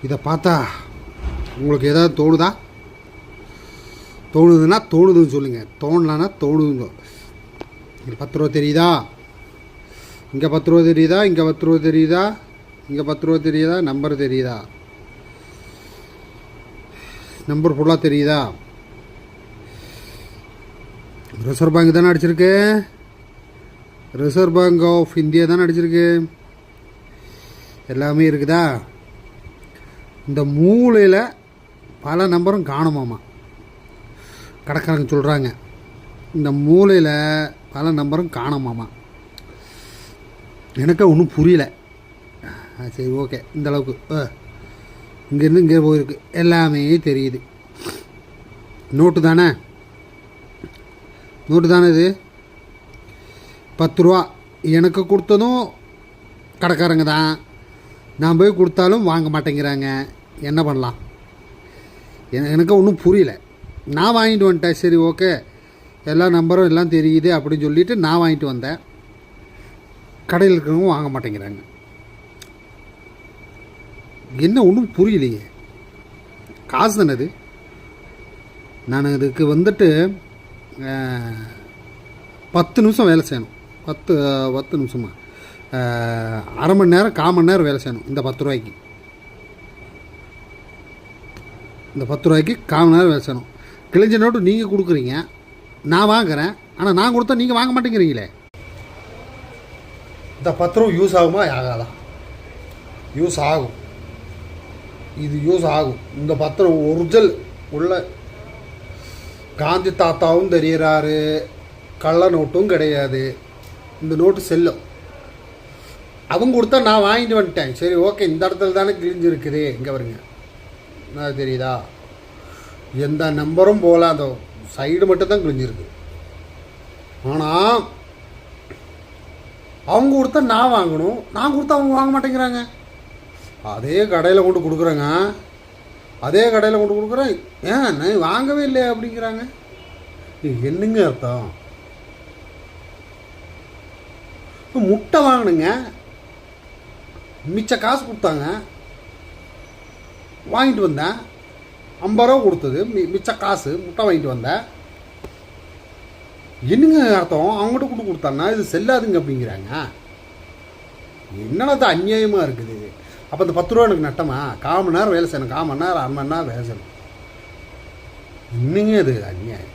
இதை பார்த்தா உங்களுக்கு ஏதாவது தோணுதா? தோணுதுன்னா தோணுதுன்னு சொல்லுங்கள், தோணலான்னா தோணுதுங்க. இங்கே 10 ரூபா தெரியுதா? இங்கே 10 ரூபா தெரியுதா? இங்கே 10 ரூபா தெரியுதா? இங்கே 10 ரூபா தெரியுதா? நம்பர் தெரியுதா? நம்பர் ஃபுல்லாக தெரியுதா? ரிசர்வ் பேங்க் தானே அடிச்சிருக்கு, ரிசர்வ் பேங்க் ஆஃப் இந்தியா தானே அடிச்சிருக்கு. எல்லாமே இருக்குதா? இந்த மூலையில் பல நம்பரும் காணுமாம்மா. கடைக்காரங்க சொல்கிறாங்க இந்த மூலையில் பல நம்பரும் காணுமாம்மா. எனக்கு ஒன்றும் புரியல. சரி, ஓகே, இந்த அளவுக்கு இங்கேருந்து இங்கே போயிருக்கு, எல்லாமே தெரியுது. நோட்டு தானே, நோட்டு தானே இது. 10 ரூபா எனக்கு கொடுத்ததும் கடைக்காரங்க தான். நான் போய் கொடுத்தாலும் வாங்க மாட்டேங்கிறாங்க. என்ன பண்ணலாம்? எனக்கு ஒன்றும் புரியல. நான் வாங்கிட்டு வந்துட்டேன். சரி, ஓகே, எல்லா நம்பரும் எல்லாம் தெரியுது அப்படின்னு சொல்லிவிட்டு நான் வாங்கிட்டு வந்தேன். கடையில் இருக்கிறவங்க வாங்க மாட்டேங்கிறாங்க. என்ன ஒன்றும் புரியலையே. காசு தானே அது. நான் இதுக்கு வந்துட்டு 10 நிமிஷம் வேலை செய்யணும். 10 நிமிஷமா, அரை மணி நேரம் 1/4 மணி நேரம் வேலை செய்யணும். இந்த 10 ரூபாய்க்கு, இந்த 10 ரூபாய்க்கு 1/4 மணி நேரம் வேலை செய்யணும். கிழிஞ்ச நோட்டு நீங்கள் கொடுக்குறீங்க, நான் வாங்குகிறேன். ஆனால் நான் கொடுத்தா நீங்கள் வாங்க மாட்டேங்கிறீங்களே. இந்த 10 ரூபா யூஸ் ஆகுமா ஆகாதா? யூஸ் ஆகும். இது யூஸ் ஆகும். இந்த 10 ரூபா ஒரிஜினல் உள்ள காந்தி தாத்தாவும் தெரிகிறாரு, கள்ள நோட்டும் கிடையாது. இந்த நோட்டு செல்லும். அவங்க கொடுத்தா நான் வாங்கிட்டு வந்துட்டேன். சரி, ஓகே, இந்த இடத்துல தானே கிழிஞ்சிருக்குது. இங்கே வருங்க, நான் தெரியுதா? எந்த நம்பரும் போகல, அந்த சைடு மட்டும் தான் கிழிஞ்சிருக்கு. ஆனால் அவங்க கொடுத்தா நான் வாங்கணும், நான் கொடுத்தா அவங்க வாங்க மாட்டேங்கிறாங்க. அதே கடையில் கொண்டு கொடுக்குறேங்க, அதே கடையில் கொண்டு கொடுக்குறேன். ஏன் நான் வாங்கவே இல்லை அப்படிங்கிறாங்க. என்னங்க அர்த்தம்? முட்டை வாங்கினுங்க, மிச்ச காசு கொடுத்தாங்க, வாங்கிட்டு வந்தேன். 50 ரூபா கொடுத்தது, மிச்ச காசு முட்டை வாங்கிட்டு வந்தேன். என்னங்க அர்த்தம்? அவங்ககிட்ட கொண்டு கொடுத்தாங்கன்னா இது செல்லாதுங்க அப்படிங்கிறாங்க. என்னடா அது அநியாயமாக இருக்குது. அப்போ இந்த 10 ரூபா எனக்கு நட்டமா? 1/4 மணி நேரம் வேலை செய்யணும், 1/4 மணி நேரம் 1/2 மணி நேரம் வேலை செய்யணும். இன்னுங்க அது அநியாயம்.